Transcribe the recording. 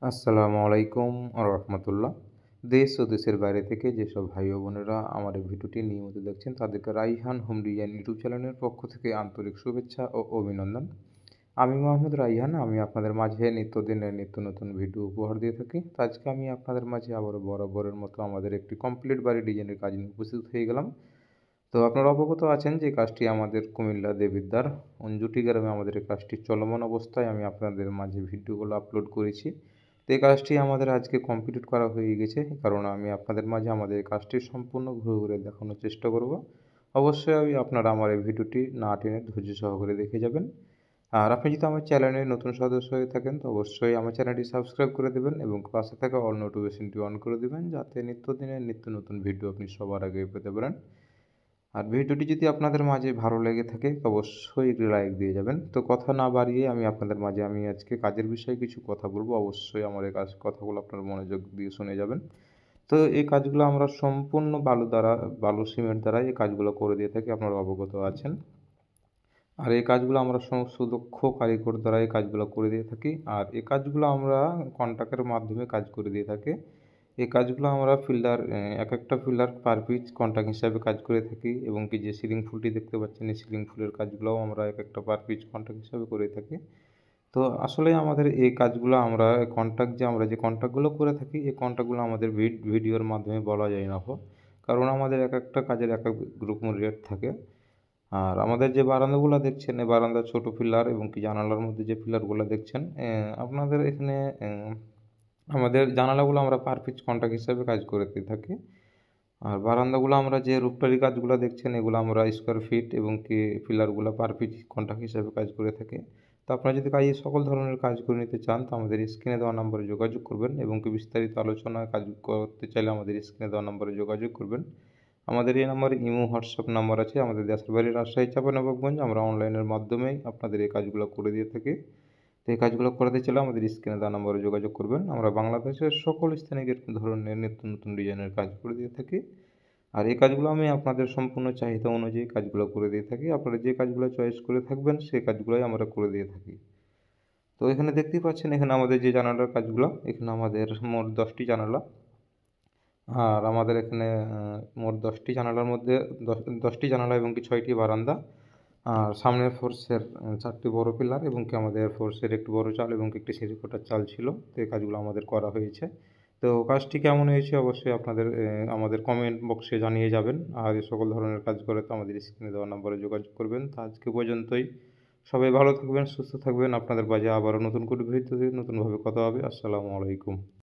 আসসালামু আলাইকুম রহমতুল্লাহ। দেশ ও দেশের বাইরে থেকে যেসব ভাই ও বোনেরা আমার এই ভিডিওটি নিয়মিত দেখছেন তাদেরকে রাইহান হোম ডিজাইন ইউটিউব চ্যানেলের পক্ষ থেকে আন্তরিক শুভেচ্ছা ও অভিনন্দন। আমি মোহাম্মদ রাইহান। আমি আপনাদের মাঝে নিত্যদিনের নিত্য নতুন ভিডিও উপহার দিয়ে থাকি। তো আজকে আমি আপনাদের মাঝে আবারও বরাবরের মতো আমাদের একটি কমপ্লিট বাড়ি ডিজাইনের কাজ নিয়ে উপস্থিত হয়ে গেলাম। তো আপনারা অবগত আছেন যে কাজটি আমাদের কুমিল্লা দেবিদ্বার অঞ্জুটি গ্রামে আমাদের এই কাজটি চলমান অবস্থায় আমি আপনাদের মাঝে ভিডিওগুলো আপলোড করেছি। তো এই কাজটি আমাদের আজকে কমপ্লিট করা হয়ে গেছে, কারণ আমি আপনাদের মাঝে আমাদের এই কাজটি সম্পূর্ণ ঘুরে ঘুরে দেখানোর চেষ্টা করব। অবশ্যই আপনারা আমার এই ভিডিওটি না টেনে ধৈর্য সহকারে দেখে যাবেন। আর আপনি যদি আমার চ্যানেলে নতুন সদস্য হয়ে থাকেন তো অবশ্যই আমার চ্যানেলটি সাবস্ক্রাইব করে দেবেন এবং পাশে থাকা অল নোটিফিকেশনটি অন করে দেবেন, যাতে নিত্যদিনের নিত্য নতুন ভিডিও আপনি সবার আগে পেতে পারেন। আর ভিডিওটি যদি আপনাদের মাঝে ভালো লেগে থাকে তো অবশ্যই একটি লাইক দিয়ে যাবেন। তো কথা না বাড়িয়ে আমি আপনাদের মাঝে আমি আজকে কাজের বিষয়ে কিছু কথা বলবো। অবশ্যই আমার এই কথাগুলো আপনারা মনোযোগ দিয়ে শুনে যাবেন। তো এই কাজগুলো আমরা সম্পূর্ণ বালু সিমেন্ট দ্বারা এই কাজগুলো করে দিয়ে থাকি, আপনারা অবগত আছেন। আর এই কাজগুলো আমরা সুদক্ষ কারিগর দ্বারা এই কাজগুলো করে দিয়ে থাকি। আর এই কাজগুলো আমরা কন্ট্রাক্টের মাধ্যমে কাজ করে দিয়ে থাকি। এই কাজগুলো আমরা এক একটা ফিল্টার পার পিস কন্ট্রাক্ট হিসাবে কাজ করে থাকি, এবং কি যে সিলিং ফুলটি দেখতে পাচ্ছেন এই সিলিং ফুলের কাজগুলোও আমরা এক একটা পার পিস কন্ট্রাক্ট হিসাবে করে থাকি। তো আসলে আমাদের এই কাজগুলো আমরা যে কন্ট্রাক্টগুলো করে থাকি এই কন্ট্রাক্টগুলো আমাদের ভিডিওর মাধ্যমে বলা যায় না কারণ আমাদের এক একটা কাজের এক এক রকম রেট থাকে। আর আমাদের যে বারান্দাগুলো দেখছেন এই বারান্দার ছোট পিলার এবং কি জানালার মধ্যে যে পিলারগুলো দেখছেন, আপনাদের এখানে আমাদের জানালাগুলো আমরা পার পিস কন্ট্রাক্ট হিসাবে কাজ করে দিয়ে থাকি। আর বারান্দাগুলো আমরা যে রূপটারি কাজগুলো দেখছেন এগুলো আমরা স্কোয়ার ফিট এবং কি পিলারগুলো পার পিস কন্ট্রাক্ট হিসাবে কাজ করে থাকি। তো আপনারা যদি কাজের সকল ধরনের কাজ করে নিতে চান তো আমাদের স্ক্রিনে দেওয়া নম্বরে যোগাযোগ করবেন, এবং কি বিস্তারিত আলোচনায় কাজ করতে চাইলে আমাদের স্ক্রিনে দেওয়া নম্বরে যোগাযোগ করবেন। আমাদের এই নম্বরে ইমো হোয়াটসঅ্যাপ নাম্বার আছে। আমাদের দেশের বাড়ি রাজশাহী চাঁপাইনবাবগঞ্জ। আমরা অনলাইনের মাধ্যমেই আপনাদের এই কাজগুলো করে দিয়ে থাকি। তো এই কাজগুলো করাতে চাইলে আমাদের স্ক্রিনে দেওয়া নম্বরে যোগাযোগ করবেন। আমরা বাংলাদেশের সকল স্থানে এরকম ধরনের নিত্য নতুন ডিজাইনের কাজ করে দিয়ে থাকি। আর এই কাজগুলো আমি আপনাদের সম্পূর্ণ চাহিদা অনুযায়ী কাজগুলো করে দিয়ে থাকি। আপনারা যে কাজগুলো চয়েস করে থাকবেন সেই কাজগুলোই আমরা করে দিয়ে থাকি। তো এখানে দেখতেই পাচ্ছেন, এখানে আমাদের যে জানালার কাজগুলো, এখানে আমাদের মোট 10টি জানালা। আর আমাদের এখানে মোট 10টি জানালার মধ্যে 10টি জানালা এবং কি 6টি বারান্দা। আর সামনের ফোর্সের 4টি বড় পিলার এবং কি আমাদের ফোর্সের একটি বড় চাল এবং একটি সিঁড়ি-কাঠার চাল ছিল। তো এই কাজগুলো আমাদের করা হয়েছে। তো কাজটি কেমন হয়েছে অবশ্যই আপনাদের আমাদের কমেন্ট বক্সে জানিয়ে যাবেন। আর এই সকল ধরনের কাজ করাতে আমাদের স্ক্রিনে দেওয়া নম্বরে যোগাযোগ করবেন। তো আজকে পর্যন্তই। সবাই ভালো থাকবেন, সুস্থ থাকবেন। আপনাদের মাঝে আবারও নতুন করে ভিডিওতে নতুনভাবে কথা হবে। আসসালামু আলাইকুম।